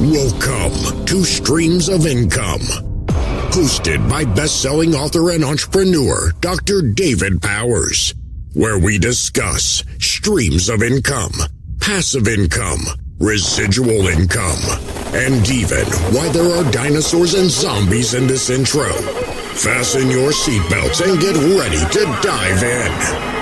Welcome to Streams of Income, hosted by best-selling author and entrepreneur Dr. David Powers, where we discuss streams of income, passive income, residual income, and even why there are dinosaurs and zombies in this intro. Fasten your seatbelts and get ready to dive in.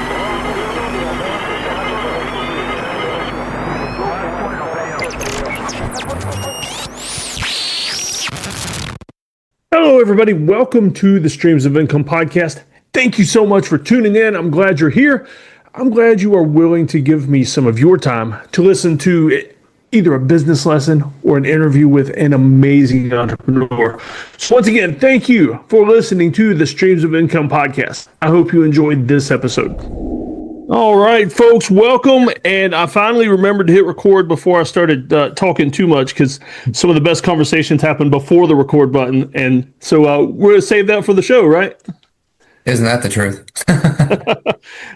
Hello, everybody. Welcome to the Streams of Income podcast. Thank you so much for tuning in. I'm glad you're here. I'm glad you are willing to give me some of your time to listen to either a business lesson or an interview with an amazing entrepreneur. So once again, thank you for listening to the Streams of Income podcast. I hope you enjoyed this episode. All right, folks, welcome. And I finally remembered to hit record before I started talking too much, because some of the best conversations happen before the record button. And so we're going to save that for the show, right? Isn't that the truth?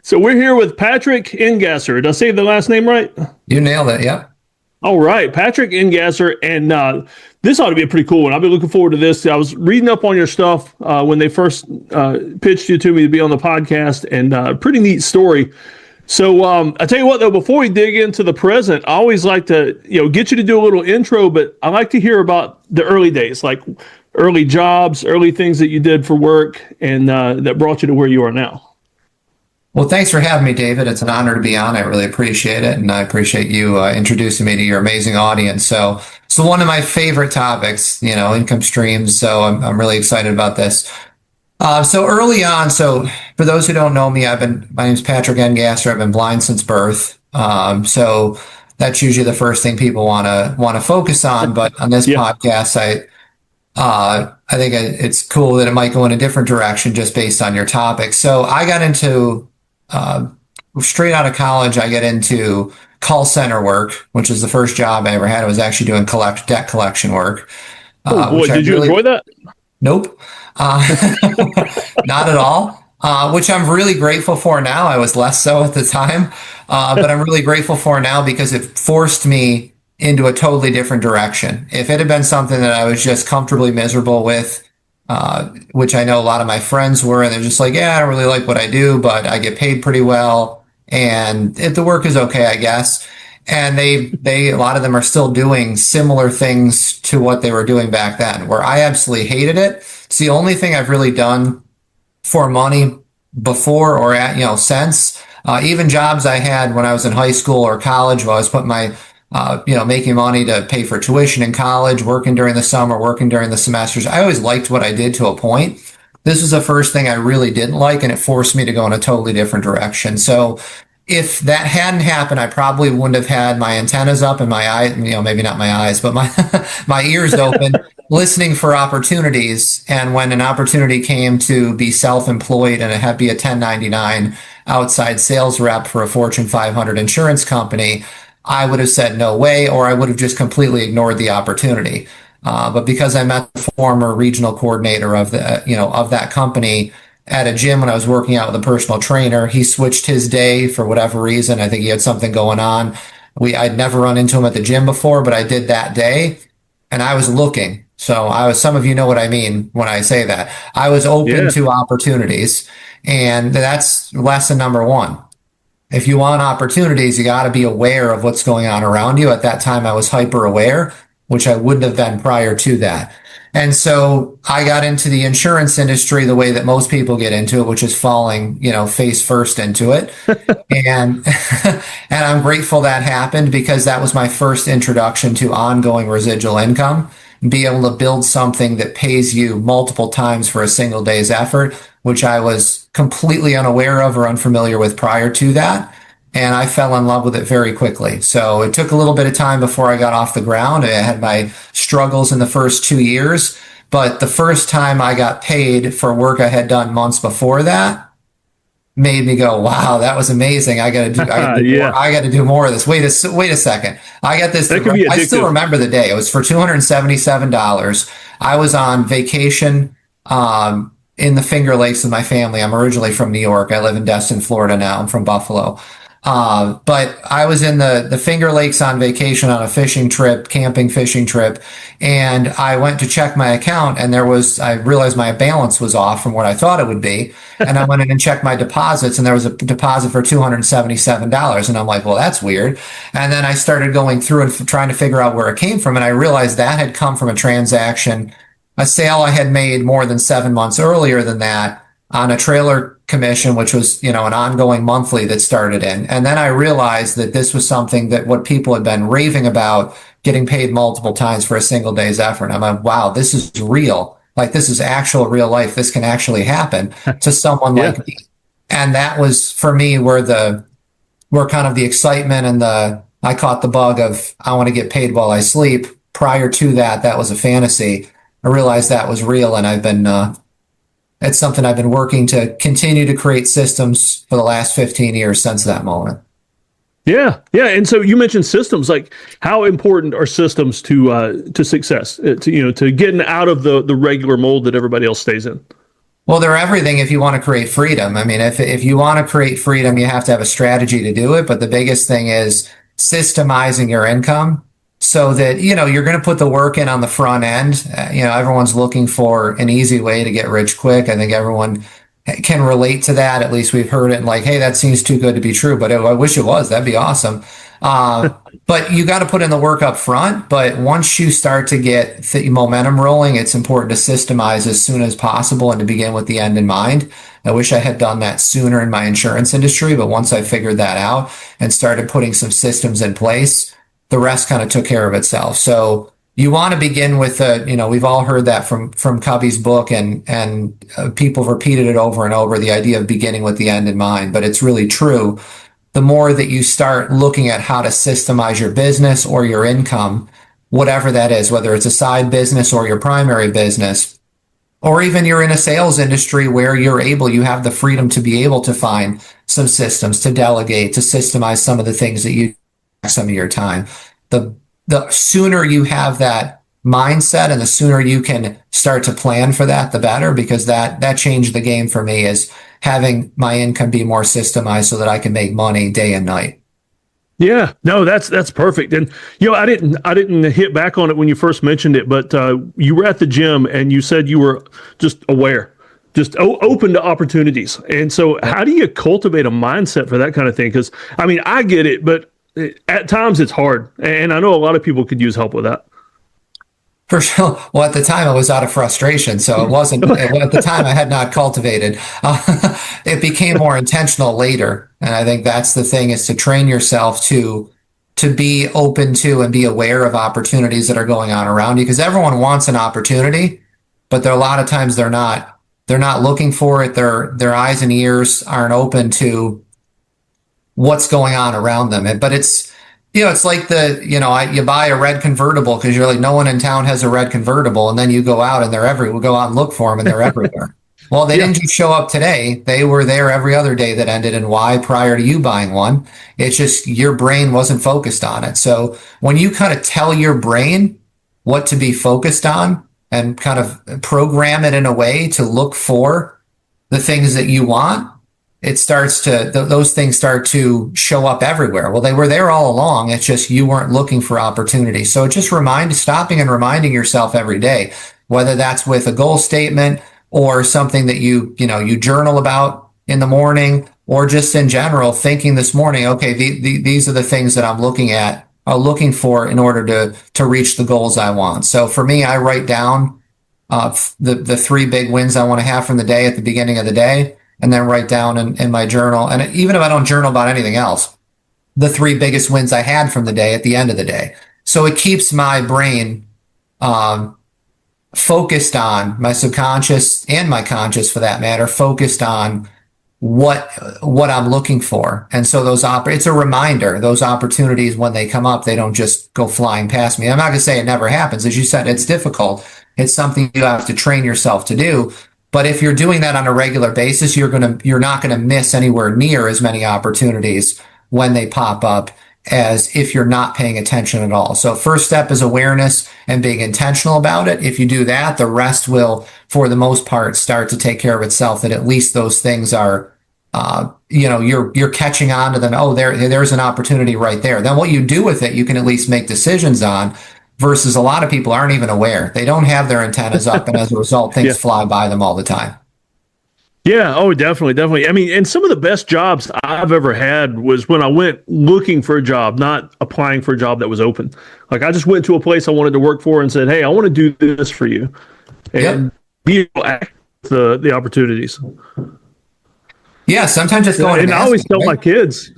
So we're here with Patrick Engasser. Did I say the last name right? You nailed it, yeah. All right, Patrick Engasser, and this ought to be a pretty cool one. I've been looking forward to this. I was reading up on your stuff when they first pitched you to me to be on the podcast, and pretty neat story. So I tell you what, though, before we dig into the present, I always like to get you to do a little intro, but I like to hear about the early days, like early jobs, early things that you did for work, and that brought you to where you are now. Well, thanks for having me, David. It's an honor to be on. I really appreciate it, and I appreciate you introducing me to your amazing audience. So one of my favorite topics, income streams. So I'm really excited about this. So early on, so for those who don't know me, my name is Patrick Engasser. I've been blind since birth. So that's usually the first thing people want to focus on. But on this podcast, I think it's cool that it might go in a different direction just based on your topic. So I got into straight out of college, I get into call center work, which is the first job I ever had. I was actually doing debt collection work. Oh boy, did you enjoy that? Nope. Not at all. Which I'm really grateful for now. I was less so at the time, but I'm really grateful for now because it forced me into a totally different direction. If it had been something that I was just comfortably miserable with, which I know a lot of my friends were, and they're just like, yeah, I don't really like what I do, but I get paid pretty well, and the work is okay, I guess. And a lot of them are still doing similar things to what they were doing back then, where I absolutely hated it. It's the only thing I've really done for money before or since. Even jobs I had when I was in high school or college, while I was putting my making money to pay for tuition in college, working during the summer, working during the semesters. I always liked what I did to a point. This was the first thing I really didn't like, and it forced me to go in a totally different direction. So if that hadn't happened, I probably wouldn't have had my antennas up and my eyes, maybe not my eyes, but my ears open, listening for opportunities. And when an opportunity came to be self-employed and be a 1099 outside sales rep for a Fortune 500 insurance company, I would have said no way, or I would have just completely ignored the opportunity. But because I met the former regional coordinator of that company at a gym when I was working out with a personal trainer, he switched his day for whatever reason. I think he had something going on. I'd never run into him at the gym before, but I did that day, and I was looking. So some of you know what I mean when I say that. I was open to opportunities, and that's lesson number one. If you want opportunities, you got to be aware of what's going on around you. At that time, I was hyper aware, which I wouldn't have been prior to that. And so I got into the insurance industry the way that most people get into it, which is falling, face first into it. and I'm grateful that happened, because that was my first introduction to ongoing residual income. Be able to build something that pays you multiple times for a single day's effort, which I was completely unaware of or unfamiliar with prior to that. And I fell in love with it very quickly. So it took a little bit of time before I got off the ground. I had my struggles in the first 2 years, but the first time I got paid for work I had done months before that made me go, wow, that was amazing. I got to do more of this. Wait a second. I got this. I still remember the day. It was for $277. I was on vacation in the Finger Lakes with my family. I'm originally from New York. I live in Destin, Florida now. I'm from Buffalo. But I was in the Finger Lakes on vacation on a fishing trip, camping fishing trip, and I went to check my account, and I realized my balance was off from what I thought it would be. And I went in and checked my deposits, and there was a deposit for $277. And I'm like, well, that's weird. And then I started going through and trying to figure out where it came from. And I realized that had come from a transaction, a sale I had made more than 7 months earlier than that on a trailer commission, which was, an ongoing monthly that started in. And then I realized that this was something that what people had been raving about, getting paid multiple times for a single day's effort. I'm like, wow, this is real. Like, this is actual real life. This can actually happen to someone like me. And that was for me where kind of the excitement and I caught the bug of, I want to get paid while I sleep. Prior to that, that was a fantasy. I realized that was real. And it's something I've been working to continue to create systems for the last 15 years since that moment. Yeah. Yeah. And so you mentioned systems. Like, how important are systems to success, to getting out of the regular mold that everybody else stays in? Well, they're everything if you want to create freedom. I mean, if you want to create freedom, you have to have a strategy to do it. But the biggest thing is systemizing your income so that, you're going to put the work in on the front end. Everyone's looking for an easy way to get rich quick. I think everyone can relate to that. At least we've heard it and like, hey, that seems too good to be true, but I wish it was. That'd be awesome. But you got to put in the work up front. But once you start to get the momentum rolling, it's important to systemize as soon as possible and to begin with the end in mind. I wish I had done that sooner in my insurance industry, but once I figured that out and started putting some systems in place, the rest kind of took care of itself. So you want to begin with we've all heard that from Covey's book, and people have repeated it over and over, the idea of beginning with the end in mind. But it's really true. The more that you start looking at how to systemize your business or your income, whatever that is, whether it's a side business or your primary business, or even you're in a sales industry where you have the freedom to be able to find some systems, to delegate, to systemize some of the things that you some of your time. The sooner you have that mindset and the sooner you can start to plan for that, the better, because that changed the game for me, is having my income be more systemized so that I can make money day and night. Yeah, no, that's perfect. And I didn't hit back on it when you first mentioned it, but you were at the gym and you said you were just aware, just open to opportunities. And so how do you cultivate a mindset for that kind of thing? Because I get it, but at times it's hard. And I know a lot of people could use help with that. For sure. Well, at the time I was out of frustration. So it wasn't, at the time I had not cultivated. It became more intentional later. And I think that's the thing, is to train yourself to be open to and be aware of opportunities that are going on around you. Because everyone wants an opportunity, but a lot of times they're not looking for it. Their eyes and ears aren't open to what's going on around them. But it's like you buy a red convertible because you're like, no one in town has a red convertible. And then you go out and we'll go out and look for them and they're everywhere. Well, they didn't just show up today. They were there every other day that ended in Y prior to you buying one. It's just your brain wasn't focused on it. So when you kind of tell your brain what to be focused on and kind of program it in a way to look for the things that you want, those things start to show up everywhere. Well, they were there all along. It's just you weren't looking for opportunities. So just stopping and reminding yourself every day, whether that's with a goal statement or something that you journal about in the morning, or just in general thinking this morning, okay, these are the things that I'm looking for in order to reach the goals I want. So for me, I write down the 3 big wins I want to have from the day at the beginning of the day, and then write down in my journal. And even if I don't journal about anything else, the 3 biggest wins I had from the day at the end of the day. So it keeps my brain focused on, my subconscious and my conscious for that matter, focused on what I'm looking for. And so it's a reminder. Those opportunities, when they come up, they don't just go flying past me. I'm not going to say it never happens. As you said, it's difficult. It's something you have to train yourself to do. But if you're doing that on a regular basis, you're not going to miss anywhere near as many opportunities when they pop up as if you're not paying attention at all. So first step is awareness and being intentional about it. If you do that, the rest will, for the most part, start to take care of itself, that at least those things are you're catching on to them. Oh, there's an opportunity right there. Then what you do with it, you can at least make decisions on, versus a lot of people aren't even aware. They don't have their antennas up, and as a result, things fly by them all the time. Yeah, oh, definitely, definitely. I mean, and some of the best jobs I've ever had was when I went looking for a job, not applying for a job that was open. Like I just went to a place I wanted to work for and said, "Hey, I want to do this for you," and be able to act the opportunities. Yeah, sometimes it's going. And I always tell my kids.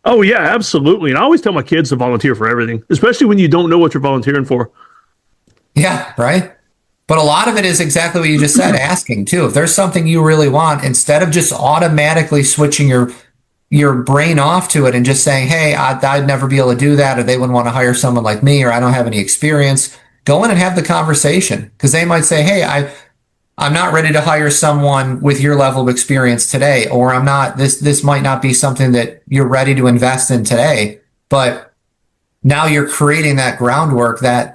Oh yeah, absolutely. And I always tell my kids to volunteer for everything, especially when you don't know what you're volunteering for. Yeah, right. But a lot of it is exactly what you just said, asking too. If there's something you really want, instead of just automatically switching your brain off to it and just saying, hey, I'd never be able to do that, or they wouldn't want to hire someone like me, or I don't have any experience, go in and have the conversation. Because they might say, hey, I'm not ready to hire someone with your level of experience today, or this might not be something that you're ready to invest in today. But now you're creating that groundwork, that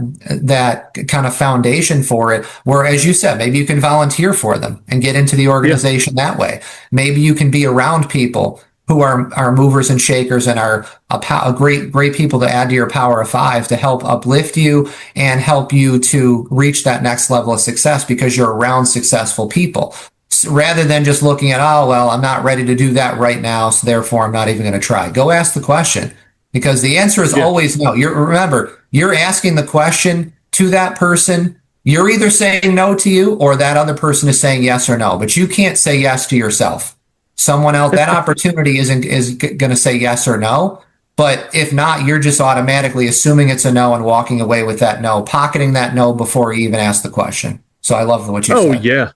kind of foundation for it, where, as you said, maybe you can volunteer for them and get into the organization that way. Maybe you can be around people who are movers and shakers and are great people to add to your power of five, to help uplift you and help you to reach that next level of success, because you're around successful people. So rather than just looking at, oh, well, I'm not ready to do that right now, so therefore I'm not even going to try. Go ask the question. Because the answer is always no. Remember, you're asking the question to that person. You're either saying no to you, or that other person is saying yes or no. But you can't say yes to yourself. Someone else, that opportunity is going to say yes or no. But if not, you're just automatically assuming it's a no and walking away with that no, pocketing that no before you even ask the question. So I love what you said. Oh yeah.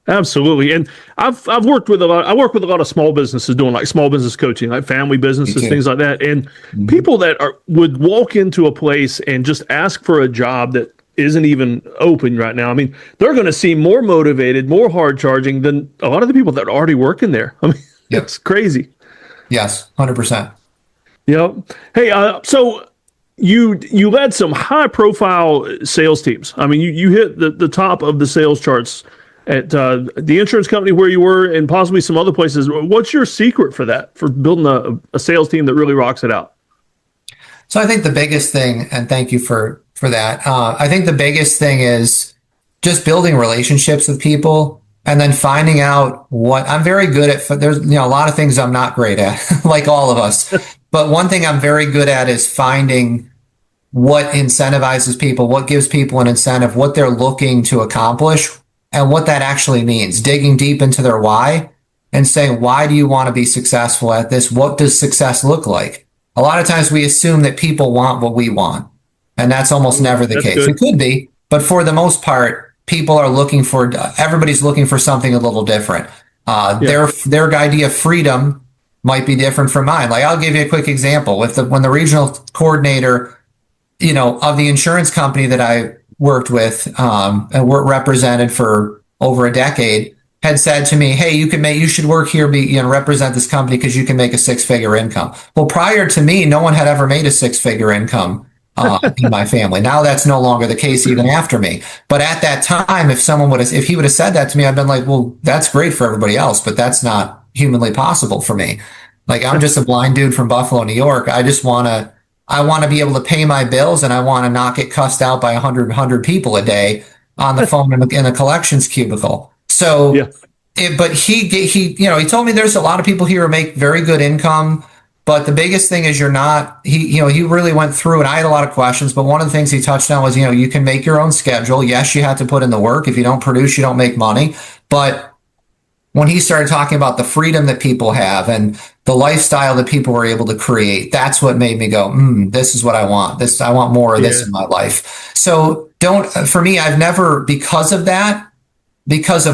Absolutely. And I've worked with I work with a lot of small businesses doing like small business coaching, like family businesses, things like that. And people that would walk into a place and just ask for a job that isn't even open right now. I mean, they're going to seem more motivated, more hard charging than a lot of the people that are already working there. I mean, it's crazy. Yes, 100%. Yep. Hey, so you led some high profile sales teams. I mean, you hit the top of the sales charts at the insurance company where you were, and possibly some other places. What's your secret for that, for building a sales team that really rocks it out? So I think the biggest thing, and thank you for that. I think the biggest thing is just building relationships with people, and then finding out what I'm very good at. There's a lot of things I'm not great at, like all of us. But one thing I'm very good at is finding what incentivizes people, what gives people an incentive, what they're looking to accomplish, and what that actually means. Digging deep into their why and saying, why do you want to be successful at this? What does success look like? A lot of times we assume that people want what we want, and that's almost never the case. Good. It could be, but for the most part, people are everybody's looking for something a little different. Their idea of freedom might be different from mine. Like, I'll give you a quick example. When the regional coordinator, of the insurance company that I worked with, and were represented for over a decade, had said to me, hey, you should work here, represent this company because you can make a 6-figure income. Well, prior to me, no one had ever made a 6-figure income in my family. Now that's no longer the case even after me. But at that time, if he would have said that to me, I'd been like, well, that's great for everybody else, but that's not humanly possible for me. Like, I'm just a blind dude from Buffalo, New York. I want to be able to pay my bills, and I want to not get cussed out by 100 people a day on the phone in a collections cubicle. So, but he told me there's a lot of people here who make very good income, but the biggest thing is he really went through, and I had a lot of questions, but one of the things he touched on was, you can make your own schedule. Yes, you have to put in the work. If you don't produce, you don't make money. But when he started talking about the freedom that people have and the lifestyle that people were able to create, that's what made me go, this is what I want. I want more of this in my life. So for me, I've never, because of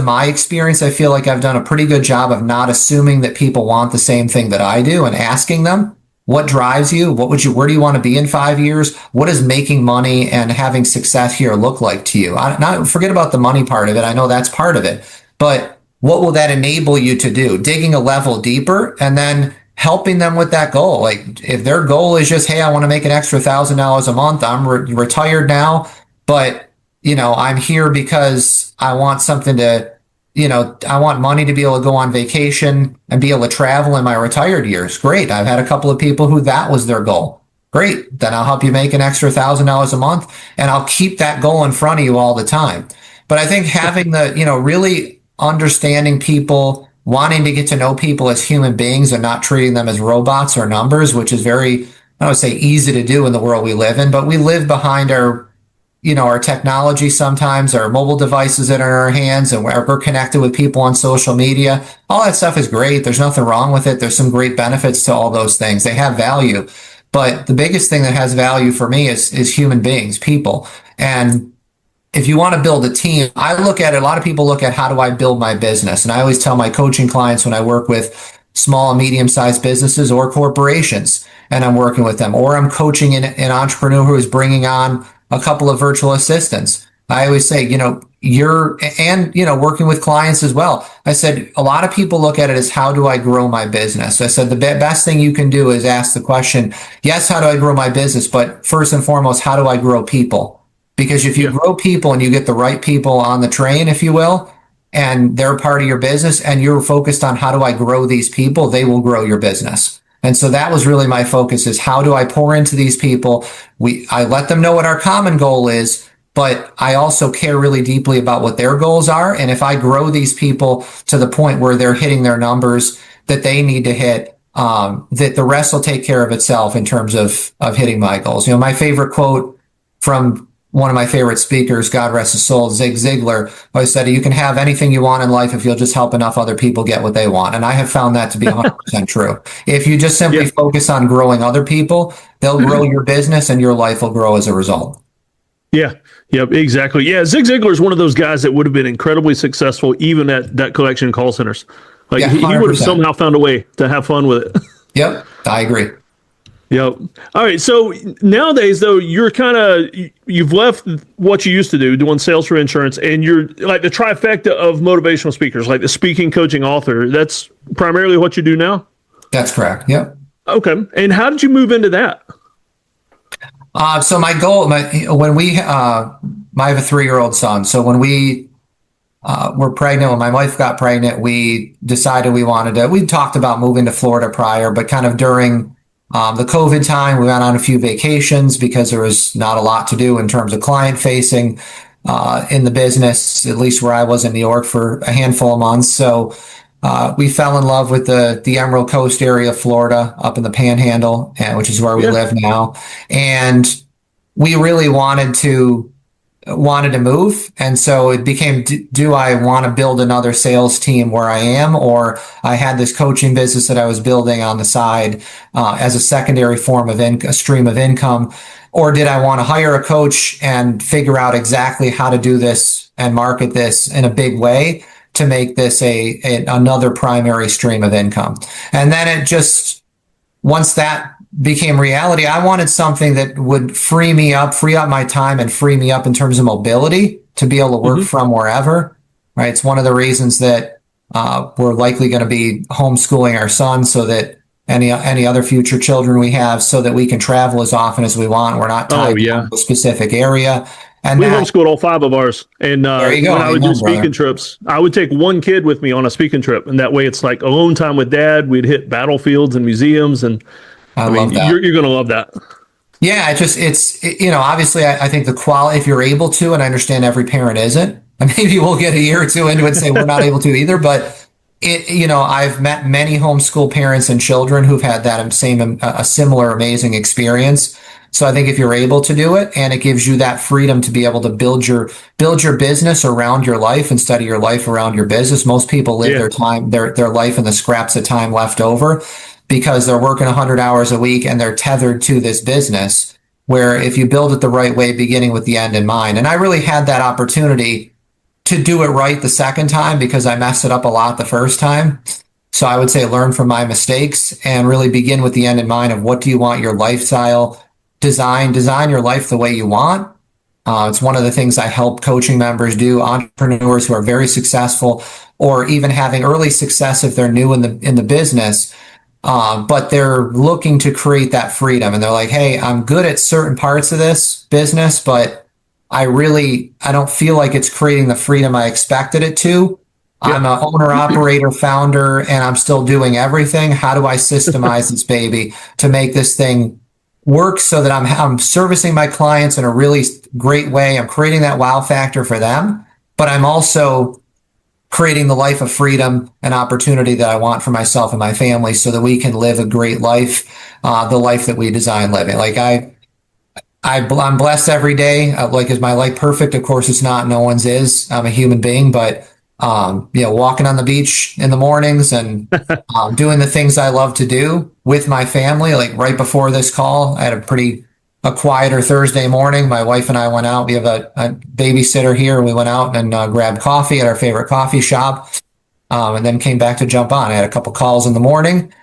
my experience, I feel like I've done a pretty good job of not assuming that people want the same thing that I do, and asking them, what drives you? Where do you want to be in 5 years? What does making money and having success here look like to you? Not forget about the money part of it. I know that's part of it, but what will that enable you to do? Digging a level deeper and then helping them with that goal. Like, if their goal is just, hey, I want to make an extra $1,000 a month. I'm retired now, but I'm here because I want something to, I want money to be able to go on vacation and be able to travel in my retired years. Great. I've had a couple of people who that was their goal. Great. Then I'll help you make an extra $1,000 a month, and I'll keep that goal in front of you all the time. But I think having really understanding people, wanting to get to know people as human beings and not treating them as robots or numbers, which is very, I don't want to say easy to do in the world we live in, but we live behind our technology sometimes, our mobile devices that are in our hands, and we're connected with people on social media. All that stuff is great. There's nothing wrong with it. There's some great benefits to all those things. They have value. But the biggest thing that has value for me is human beings, people. And if you want to build a team, I look at it, a lot of people look at how do I build my business? And I always tell my coaching clients when I work with small and medium-sized businesses or corporations, and I'm working with them, or I'm coaching an entrepreneur who is bringing on a couple of virtual assistants. I always say, working with clients as well. I said, a lot of people look at it as how do I grow my business? I said, the best thing you can do is ask the question, yes, how do I grow my business? But first and foremost, how do I grow people? Because if you grow people and you get the right people on the train, if you will, and they're part of your business and you're focused on how do I grow these people, they will grow your business. And so that was really my focus, is how do I pour into these people? I let them know what our common goal is, but I also care really deeply about what their goals are. And if I grow these people to the point where they're hitting their numbers that they need to hit, that the rest will take care of itself in terms of hitting my goals. My favorite quote from one of my favorite speakers, God rest his soul, Zig Ziglar, always said, you can have anything you want in life if you'll just help enough other people get what they want. And I have found that to be 100% true. If you just simply focus on growing other people, they'll grow your business and your life will grow as a result. Yeah. Yep, exactly. Yeah, Zig Ziglar is one of those guys that would have been incredibly successful even at that collection call centers. Like he would have somehow found a way to have fun with it. Yep, I agree. Yep. All right. So nowadays, though, you've left what you used to do, doing sales for insurance, and you're like the trifecta of motivational speakers, like the speaking, coaching, author. That's primarily what you do now? That's correct. Yep. Okay. And how did you move into that? So my goal, I have a 3-year-old son. So when we were pregnant, when my wife got pregnant, we decided we talked about moving to Florida prior, but kind of during the COVID time, we went on a few vacations because there was not a lot to do in terms of client facing in the business, at least where I was in New York for a handful of months. So we fell in love with the Emerald Coast area of Florida, up in the Panhandle, which is where we live now. And we really wanted to move. And so it became, do I want to build another sales team where I am? Or I had this coaching business that I was building on the side as a secondary form of a stream of income. Or did I want to hire a coach and figure out exactly how to do this and market this in a big way to make this another primary stream of income? And then once that became reality, I wanted something that would free up my time and free me up in terms of mobility to be able to work from wherever, right? It's one of the reasons that we're likely going to be homeschooling our son, so that any other future children we have, so that we can travel as often as we want. We're not tied to a specific area. And we homeschooled all 5 of ours. And when I would do speaking trips, I would take one kid with me on a speaking trip. And that way it's like alone time with dad. We'd hit battlefields and museums. And I mean, love that. You're going to love that. Yeah, obviously I think the quality, if you're able to, and I understand every parent isn't, and maybe we'll get a year or two into it and say we're not able to either, but I've met many homeschool parents and children who've had that a similar amazing experience. So I think if you're able to do it, and it gives you that freedom to be able to build your business around your life instead of your life around your business. Most people live their life in the scraps of time left over, because they're working 100 hours a week and they're tethered to this business, where if you build it the right way, beginning with the end in mind. And I really had that opportunity to do it right the second time, because I messed it up a lot the first time. So I would say learn from my mistakes and really begin with the end in mind of what do you want your lifestyle, design your life the way you want. It's one of the things I help coaching members do, entrepreneurs who are very successful, or even having early success if they're new in the business. But they're looking to create that freedom, and they're like, hey, I'm good at certain parts of this business, but I don't feel like it's creating the freedom I expected it to. I'm an owner, operator, founder, and I'm still doing everything. How do I systemize this baby to make this thing work so that I'm servicing my clients in a really great way? I'm creating that wow factor for them, but I'm also creating the life of freedom and opportunity that I want for myself and my family so that we can live a great life, the life that we design living. Like I'm blessed every day. Like, is my life perfect? Of course it's not. No one's is. I'm a human being, but walking on the beach in the mornings and doing the things I love to do with my family. Like right before this call, I had a quieter Thursday morning. My wife and I went out. We have a babysitter here. We went out and grabbed coffee at our favorite coffee shop, and then came back to jump on. I had a couple calls in the morning.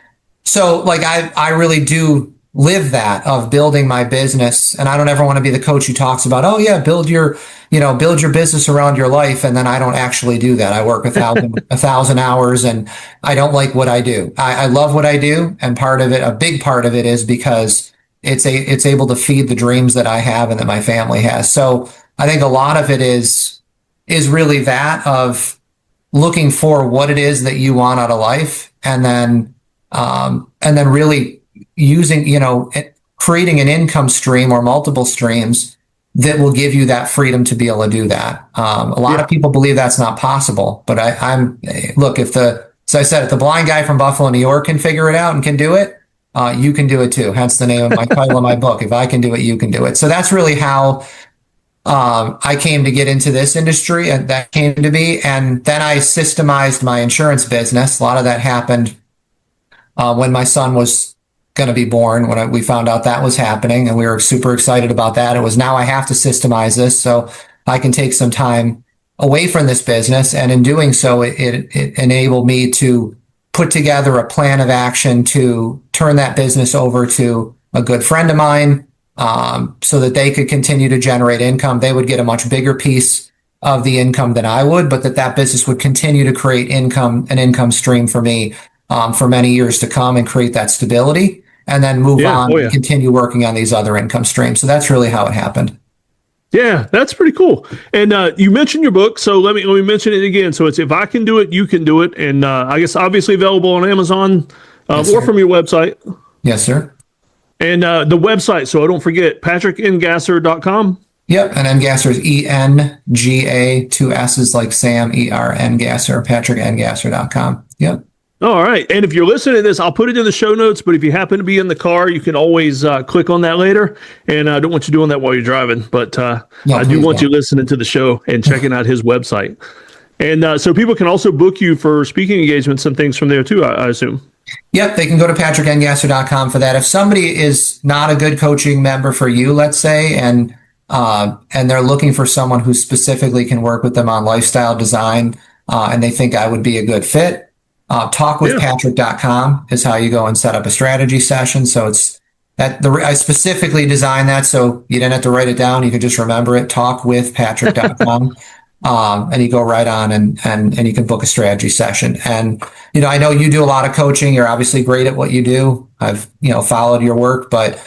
So like I really do live that of building my business. And I don't ever want to be the coach who talks about, oh yeah, build your business around your life. And then I don't actually do that. I work 1,000 hours and I don't like what I do. I love what I do. And a big part of it is because it's able to feed the dreams that I have and that my family has. So I think a lot of it is really that of looking for what it is that you want out of life. And then really using, creating an income stream or multiple streams that will give you that freedom to be able to do that. A lot of people believe that's not possible, but as I said, if the blind guy from Buffalo, New York can figure it out and can do it, you can do it too. Hence the name of my title of my book. If I can do it, you can do it. So that's really how I came to get into this industry, and that came to be. And then I systemized my insurance business. A lot of that happened when my son was going to be born, when we found out that was happening, and we were super excited about that. It was, now I have to systemize this so I can take some time away from this business. And in doing so, it enabled me to put together a plan of action to turn that business over to a good friend of mine, so that they could continue to generate income. They would get a much bigger piece of the income than I would, but that business would continue to create an income stream for me for many years to come, and create that stability, and then move on and continue working on these other income streams. So that's really how it happened. Yeah, that's pretty cool. And you mentioned your book, so let me mention it again. So it's If I Can Do It, You Can Do It, and I guess obviously available on Amazon or from your website. Yes, sir. And the website, so I don't forget, patrickengasser.com. Yep, and Engasser is ENGA, 2 S's like Sam, ERN Gasser, patrickengasser.com. Yep. All right. And if you're listening to this, I'll put it in the show notes, but if you happen to be in the car, you can always click on that later. And I don't want you doing that while you're driving, but I do want you listening to the show and checking out his website. And so people can also book you for speaking engagements and things from there too, I assume. Yep, they can go to patrickengasser.com for that. If somebody is not a good coaching member for you, let's say, and they're looking for someone who specifically can work with them on lifestyle design, and they think I would be a good fit, talkwithpatrick.com is how you go and set up a strategy session. So it's I specifically designed that so you didn't have to write it down. You could just remember it, talkwithpatrick.com. And you go right on and you can book a strategy session. And, I know you do a lot of coaching. You're obviously great at what you do. I've, followed your work, but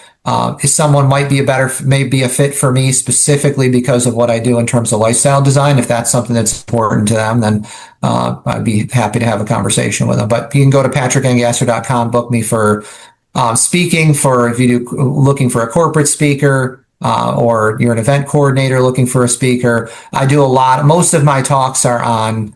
if someone might be a fit for me specifically because of what I do in terms of lifestyle design, if that's something that's important to them, then I'd be happy to have a conversation with them. But you can go to patrickengasser.com, book me for speaking, for if you're looking for a corporate speaker, or you're an event coordinator looking for a speaker. I do most of my talks are on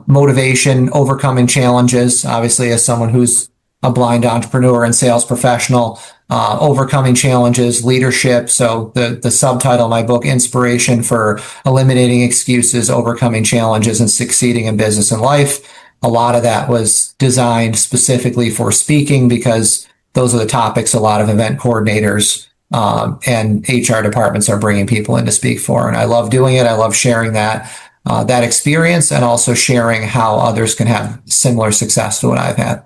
motivation, overcoming challenges, obviously as someone who's a blind entrepreneur and sales professional, overcoming challenges, leadership. So the subtitle of my book, Inspiration for Eliminating Excuses, Overcoming Challenges, and Succeeding in Business and Life. A lot of that was designed specifically for speaking because those are the topics a lot of event coordinators and HR departments are bringing people in to speak for. And I love doing it. I love sharing that experience, and also sharing how others can have similar success to what I've had.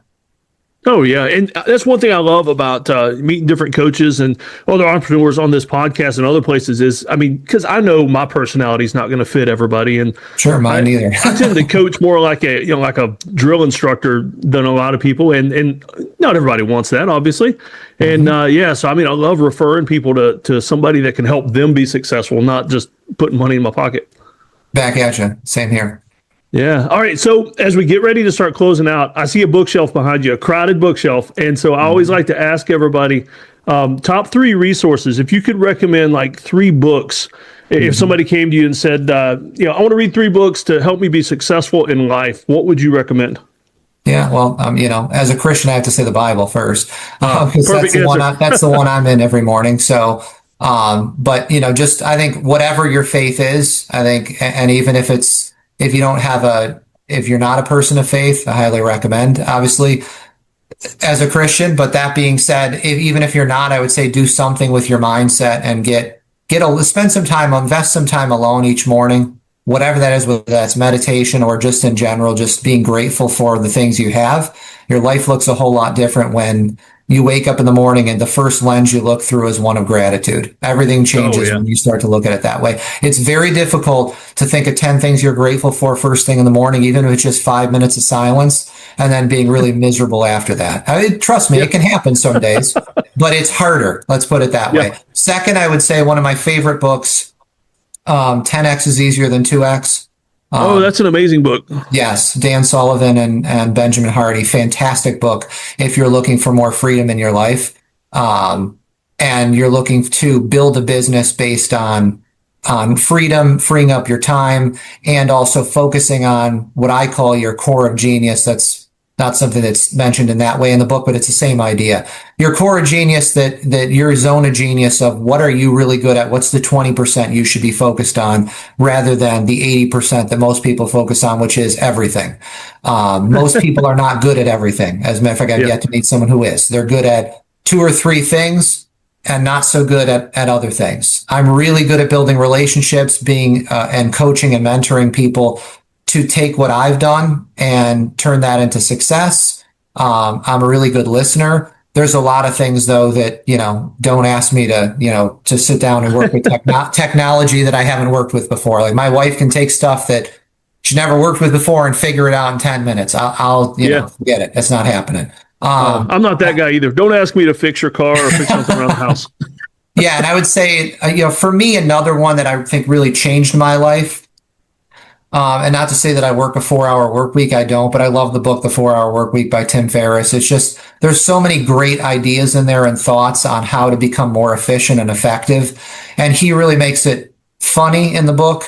Oh, yeah. And that's one thing I love about meeting different coaches and other entrepreneurs on this podcast and other places is, because I know my personality is not going to fit everybody. And sure, mine neither. I tend to coach more like a drill instructor than a lot of people. And not everybody wants that, obviously. And so, I love referring people to somebody that can help them be successful, not just putting money in my pocket. Back at you. Same here. Yeah. All right. So as we get ready to start closing out, I see a bookshelf behind you, a crowded bookshelf. And so I always like to ask everybody, top three resources. If you could recommend like three books, if somebody came to you and said, I want to read three books to help me be successful in life, what would you recommend? Yeah, well, as a Christian, I have to say the Bible first, because Perfect that's the one I'm in every morning. So, but just I think whatever your faith is, I think, and even if you don't have if you're not a person of faith, I highly recommend, obviously, as a Christian. But that being said, even if you're not, I would say do something with your mindset and spend some time, invest some time alone each morning, whatever that is, whether that's meditation or just in general, just being grateful for the things you have. Your life looks a whole lot different when you wake up in the morning and the first lens you look through is one of gratitude. Everything changes when you start to look at it that way. It's very difficult to think of 10 things you're grateful for first thing in the morning, even if it's just 5 minutes of silence, and then being really miserable after that. I mean, trust me, it can happen some days, but it's harder. Let's put it that way. Second, I would say one of my favorite books, 10X is easier than 2X. That's an amazing book. Yes, Dan Sullivan and Benjamin Hardy. Fantastic book if you're looking for more freedom in your life, and you're looking to build a business based on freedom, freeing up your time, and also focusing on what I call your core of genius. That's not something that's mentioned in that way in the book, but it's the same idea. Your core of genius, that your zone of genius of what are you really good at? What's the 20% you should be focused on rather than the 80% that most people focus on, which is everything. Most people are not good at everything. As a matter of fact, I've yet to meet someone who is. They're good at 2 or 3 things and not so good at other things. I'm really good at building relationships, and coaching and mentoring people to take what I've done and turn that into success. I'm a really good listener. There's a lot of things though that, don't ask me to sit down and work with technology that I haven't worked with before. Like my wife can take stuff that she never worked with before and figure it out in 10 minutes. I'll forget it. It's not happening. I'm not that guy either. Don't ask me to fix your car or fix something around the house. Yeah. And I would say, for me, another one that I think really changed my life, and not to say that I work a 4-hour work week, I don't, but I love the book, The 4-Hour Work Week by Tim Ferriss. It's just, there's so many great ideas in there and thoughts on how to become more efficient and effective. And he really makes it funny in the book,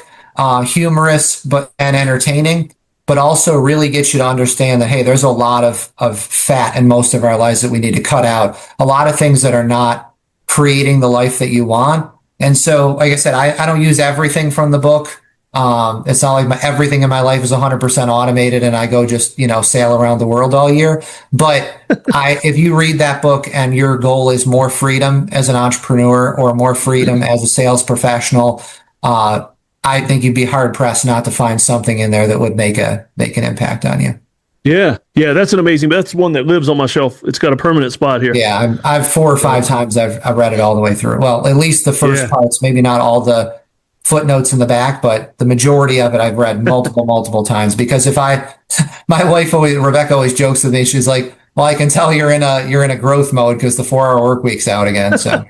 humorous, and entertaining, but also really gets you to understand that, hey, there's a lot of fat in most of our lives that we need to cut out. A lot of things that are not creating the life that you want. And so, like I said, I don't use everything from the book. It's not like everything in my life is 100% automated and I go just, sail around the world all year. But if you read that book and your goal is more freedom as an entrepreneur or more freedom as a sales professional, I think you'd be hard pressed not to find something in there that would make an impact on you. Yeah, that's that's one that lives on my shelf. It's got a permanent spot here. Yeah, I've 4 or 5 times I've read it all the way through. Well, at least the first parts, maybe not all the footnotes in the back, but the majority of it I've read multiple times, because my wife Rebecca always jokes with me. She's like, well, I can tell you're in a growth mode because the 4-hour work week's out again. So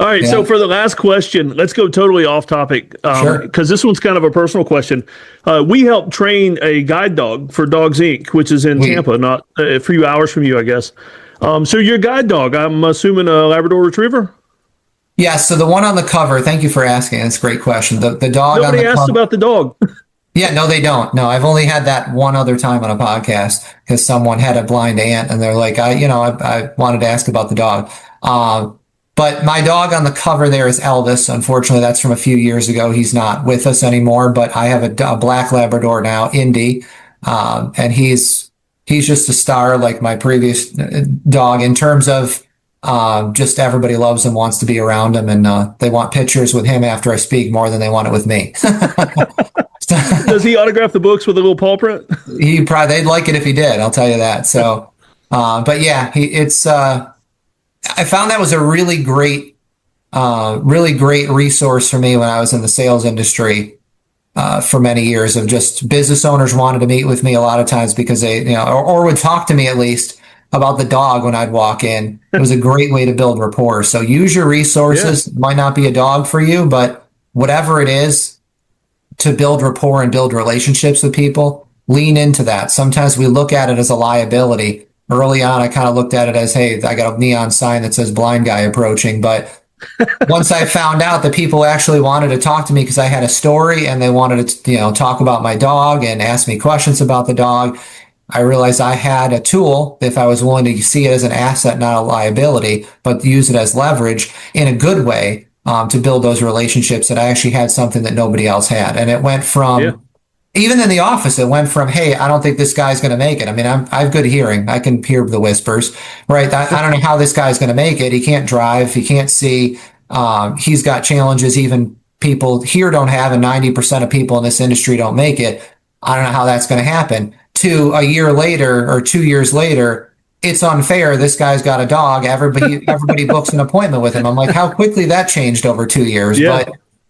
All right. So for the last question, let's go totally off topic. Because this one's kind of a personal question. We helped train a guide dog for Dogs Inc., which is in Tampa, not a few hours from you, I guess. So your guide dog, I'm assuming a Labrador Retriever? Yeah, so the one on the cover, thank you for asking. That's a great question. The dog Nobody on the asked about the dog. Yeah, no, they don't. No, I've only had that one other time on a podcast because someone had a blind aunt and they're like, I wanted to ask about the dog. But my dog on the cover there is Elvis. Unfortunately, that's from a few years ago. He's not with us anymore, but I have a black Labrador now, Indy. And he's just a star like my previous dog in terms of just everybody loves him, wants to be around him, and they want pictures with him after I speak more than they want it with me. Does he autograph the books with a little paw print? They'd like it if he did, I'll tell you that. So, but yeah, I found that was a really great resource for me when I was in the sales industry for many years. Of just business owners wanted to meet with me a lot of times because they, or would talk to me at least about the dog when I'd walk in. It was a great way to build rapport. So use your resources. It might not be a dog for you, but whatever it is, to build rapport and build relationships with people, lean into that. Sometimes we look at it as a liability. Early on, I kind of looked at it as, hey, I got a neon sign that says blind guy approaching. But once I found out that people actually wanted to talk to me because I had a story and they wanted to, talk about my dog and ask me questions about the dog, I realized I had a tool, if I was willing to see it as an asset, not a liability, but use it as leverage in a good way, to build those relationships, that I actually had something that nobody else had. And it went from, even in the office, it went from, hey, I don't think this guy's going to make it. I mean, I have good hearing. I can hear the whispers, right? I don't know how this guy's going to make it. He can't drive. He can't see. He's got challenges even people here don't have, and 90% of people in this industry don't make it. I don't know how that's going to happen. To a year later or 2 years later, it's unfair. This guy's got a dog. Everybody books an appointment with him. I'm like, how quickly that changed over 2 years. Yeah.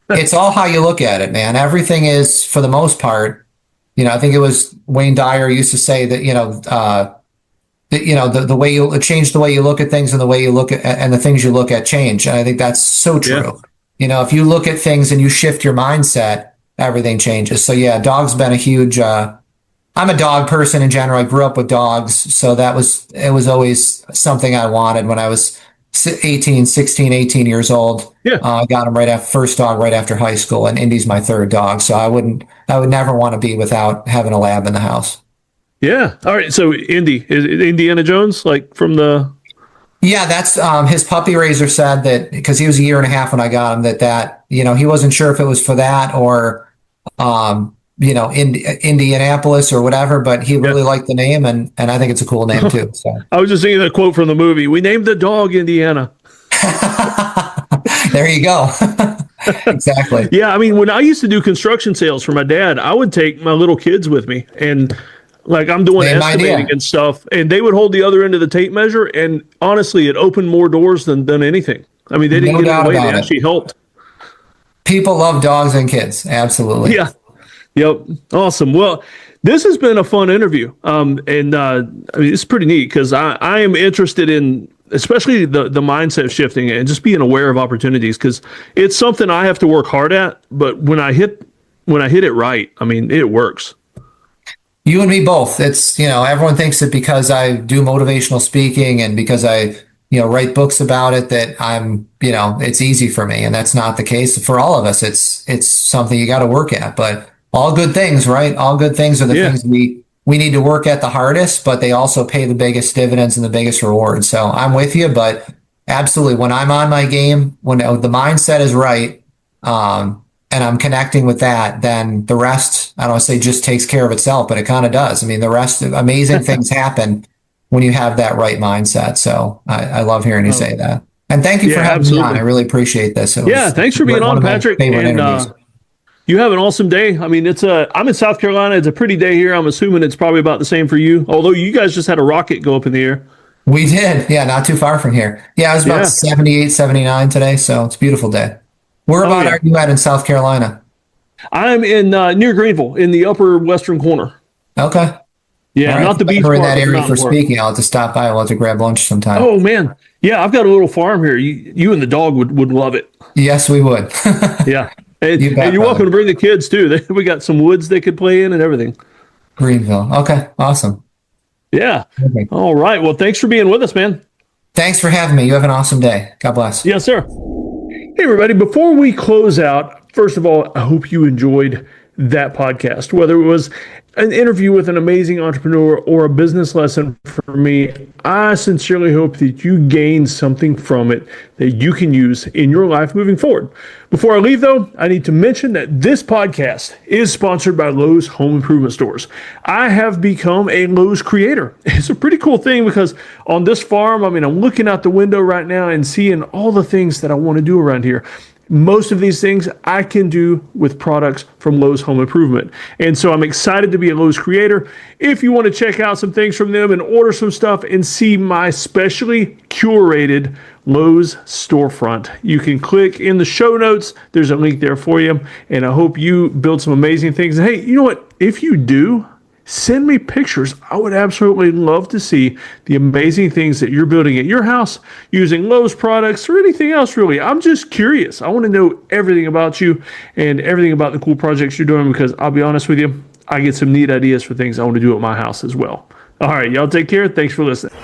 But it's all how you look at it, man. Everything is, for the most part, I think it was Wayne Dyer used to say that, the way you change, the way you look at things, and the way you look at, and the things you look at change. And I think that's so true. Yeah. If you look at things and you shift your mindset, everything changes. So yeah, dog's been a huge, I'm a dog person in general. I grew up with dogs. So it was always something I wanted when I was 18 years old. Yeah. I got him first dog right after high school, and Indy's my third dog. So I would never want to be without having a lab in the house. Yeah. All right. So Indy, is it Indiana Jones, like from the... Yeah, that's his puppy raiser said that, because he was a year and a half when I got him, that he wasn't sure if it was for that or Indianapolis or whatever, but he really liked the name, and I think it's a cool name too. So I was just thinking that quote from the movie. We named the dog Indiana. There you go. Exactly. Yeah, I mean, when I used to do construction sales for my dad, I would take my little kids with me, and like I'm doing estimating and stuff, and they would hold the other end of the tape measure, and honestly, it opened more doors than anything. I mean, they didn't get in the way; they actually helped. People love dogs and kids, absolutely. Yeah. Yep. Awesome. Well, this has been a fun interview. I mean, it's pretty neat because I am interested in, especially the mindset shifting and just being aware of opportunities, because it's something I have to work hard at. But when I hit it right, I mean, it works. You and me both. It's, everyone thinks that because I do motivational speaking and because I, write books about it, that I'm, it's easy for me. And that's not the case for all of us. It's something you got to work at, but all good things, right? All good things are the things we need to work at the hardest, but they also pay the biggest dividends and the biggest rewards. So I'm with you, but absolutely, when I'm on my game, when the mindset is right, and I'm connecting with that, then the rest, I don't want to say just takes care of itself, but it kind of does. I mean, the rest of amazing things happen when you have that right mindset. So I love hearing you say that. And thank you for having me on. I really appreciate this. Thanks for being on, Patrick. And you have an awesome day. I mean, I'm in South Carolina. It's a pretty day here. I'm assuming it's probably about the same for you. Although you guys just had a rocket go up in the air. We did. Yeah, not too far from here. Yeah, it was about 78, 79 today. So it's a beautiful day. Where about are you at in South Carolina? I'm in near Greenville, in the upper western corner. Okay. Yeah, not the beach part. We're in that area for speaking. I'll have to stop by. I'll have to grab lunch sometime. Oh, man. Yeah, I've got a little farm here. You and the dog would love it. Yes, we would. Yeah. And you're welcome to bring the kids, too. We got some woods they could play in and everything. Greenville. Okay, awesome. Yeah. Okay. All right. Well, thanks for being with us, man. Thanks for having me. You have an awesome day. God bless. Yes, sir. Hey, everybody. Before we close out, first of all, I hope you enjoyed that podcast, whether it was an interview with an amazing entrepreneur or a business lesson for me. I sincerely hope that you gain something from it that you can use in your life moving forward. Before I leave, though, I need to mention that this podcast is sponsored by Lowe's Home Improvement Stores. I have become a Lowe's creator. It's a pretty cool thing because on this farm, I mean, I'm looking out the window right now and seeing all the things that I want to do around here. Most of these things I can do with products from Lowe's Home Improvement. And so I'm excited to be a Lowe's creator. If you want to check out some things from them and order some stuff and see my specially curated Lowe's storefront, you can click in the show notes. There's a link there for you. And I hope you build some amazing things. And hey, you know what? If you do, Send me pictures. I would absolutely love to see the amazing things that you're building at your house using Lowe's products or anything else, really. I'm just curious. I want to know everything about you and everything about the cool projects you're doing, because I'll be honest with you, I get some neat ideas for things I want to do at my house as well. All right, y'all take care. Thanks for listening.